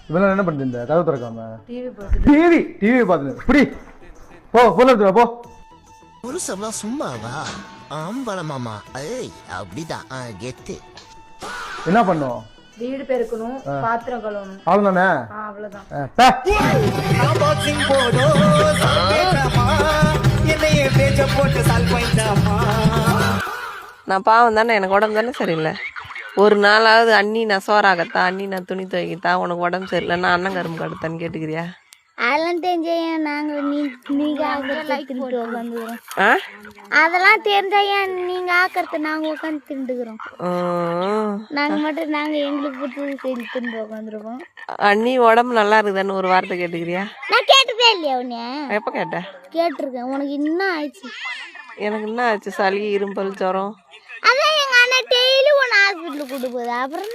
இவெல்லாம் என்ன பண்ணிட்டு இருந்த? கதவு திறக்காம டிவி பார்த்துட்டு இப்படி போ போன எடுத்து போ. புருஷம்லாம் சும்மாவா ஆம்பளமாமா? ஏய் அப்படிதான் கெத்து. என்ன பண்ணும்? வீடு பெருக்கணும், பாத்திரம் கழுவணும். அவ்வளவுதானே? அவ்வளவுதான். நான் பாவம் தானே, எனக்கு உடம்பு தானே சரியில்லை. ஒரு நாளாவது அண்ணி நான் சோறாகத்தா, அண்ணி நான் துணி துவைக்கத்தா, உனக்கு உடம்பு சரியில்லைன்னா அண்ணன் கரும்பு கடுத்தான்னு கேட்டுக்கிறியா? அதெல்லாம் தெரிஞ்சையா நாங்கள் நீங்க உட்காந்துக்கிறோம். அதெல்லாம் தெரிஞ்சையா நீங்க ஆக்கிறத நாங்க உட்காந்து திண்டுக்கிறோம். நாங்க மட்டும் நாங்க எங்களுக்கு பிடிச்சது செஞ்சு திண்டு உட்காந்துருக்கோம். அண்ணி உடம்பு நல்லா இருக்குதான்னு ஒரு வார்த்தை கேட்டுக்கிறியா? நான் கேட்டதே இல்லையா உன்னைய? எப்ப கேட்ட? கேட்டிருக்கேன். உனக்கு என்ன ஆயிடுச்சு? எனக்கு என்ன ஆச்சு? சளி, இரும்பல், ஜுரம். அதான் எங்க அண்ணா டெய்லி ஒன்று ஹாஸ்பிட்டலுக்கு கூட்டு போகுது. அப்புறம்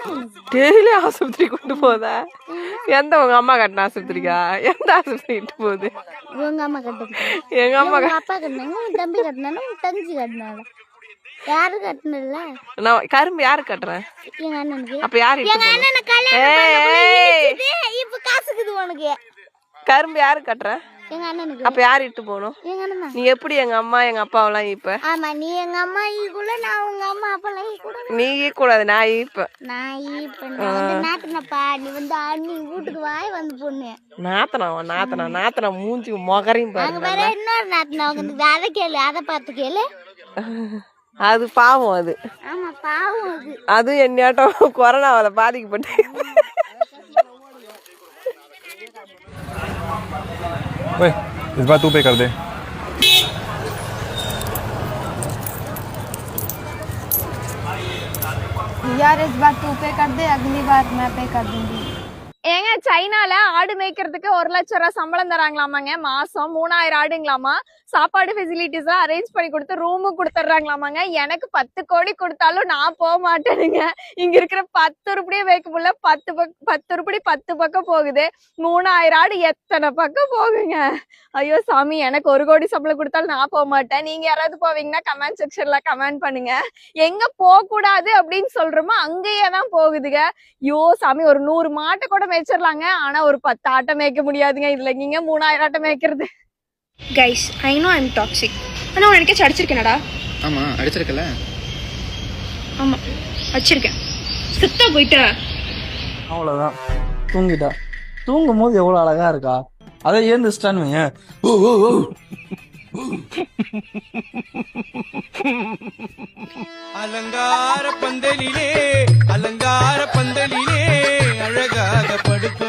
டெய்லி ஆஸ்பத்திரி கூட்டு போதா? எந்த உங்க அம்மா கட்டின ஆஸ்பத்திரிக்கா? எந்த ஆஸ்பத்திரி கிட்ட போகுது? உங்க அம்மா கட்டுறது. எங்க அம்மா அப்பா கட்டினாங்க, உன் தம்பி கட்டினாலும் உன் தங்கச்சி கட்டினால. யாரு கட்டினல? நான் கரும்பு யாரு கட்டுறேன்? எங்க அண்ணனுக்கு. அப்ப யாரு? எங்க அண்ணனை கல்யாணம் இப்ப காசுக்குது உனக்கு. கரும்பு யாரு கட்டுறேன்? எங்க அண்ணனுக்கு. அப்ப யாரு இட்டு போகணும்? எங்க அண்ணன். நீ எப்படி எங்க அம்மா எங்க அப்பாவெல்லாம் ஈப்ப? ஆமா, நீ எங்க அம்மா ஈக்குள்ள, நான் உங்க அம்மா அப்பெல்லாம் ஈக்கூட. நீ ஈக்கூடாது, நான் ஈப்ப. நான் ஈப்பேன். நாத்தனப்பா, நீ வந்து அண்ணி வீட்டுக்கு வாய் வந்து பொண்ணு. நாத்தனா மூஞ்சி மொகரையும் அங்க பாருங்க. வேற இன்னொரு நாத்தனா வந்து அதை கேளு, அதை பார்த்து கேளு. அது பாவம். அது ஆமா பாவம். அது என்னையாட்டம் கொரோனாவால பாதிக்கப்பட்டு. ओए, इस बार तू पे कर दे। यार इस बार तू पे कर दे, अगली बार मैं पे कर दूंगी. ஏங்க சைனால ஆடு மேய்க்கிறதுக்கு 1 லட்சம் ரூபாய் சம்பளம் தராங்களாமாங்க. மாசம் 3000 ஆடுங்களாமா. சாப்பாடு ஃபெசிலிட்டிஸ் அரேஞ்ச் பண்ணி கொடுத்து ரூமும் கொடுத்துட்றாங்களாமாங்க. எனக்கு 10 கோடி கொடுத்தாலும் நான் போக மாட்டேனுங்க. இங்க இருக்கிற 10 உருப்படியே வைக்க முடியல. 10 உருப்படி 10 பக்கம் போகுது. 3000 ஆடு எத்தனை பக்கம் போகுங்க? ஐயோ சாமி, எனக்கு 1 கோடி சம்பளம் கொடுத்தாலும் நான் போக மாட்டேன். நீங்க யாராவது போவீங்கன்னா கமெண்ட் செக்ஷன்ல கமெண்ட் பண்ணுங்க. எங்க போக கூடாது அப்படின்னு சொல்றோமோ அங்கேயே தான் போகுதுங்க. ஐயோ சாமி, ஒரு 100 மாட்டை கூட மேய்ச்சிடலாங்க. ஆனா ஒரு 10 ஆட்டை மேய்க்க முடியாதுங்க. இதுல நீங்க 3000 ஆட்டை மேய்க்கிறது. Guys, I know I am toxic. ஆனால் உனக்கே அடிச்சிருக்கேனடா? ஆமாம், அடிச்சிருக்கல. ஆமாம், அடிச்சிருக்கேன். சுத்தா போயிட்ட. அவ்வளோதான், தூங்கிட்டா. தூங்கும் போது எவ்வளோ அழகா இருக்கா. அதை ஏந்துச்சிட்டான்னு வையேன். அலங்கார பந்தலிலே அழகாக படுக்க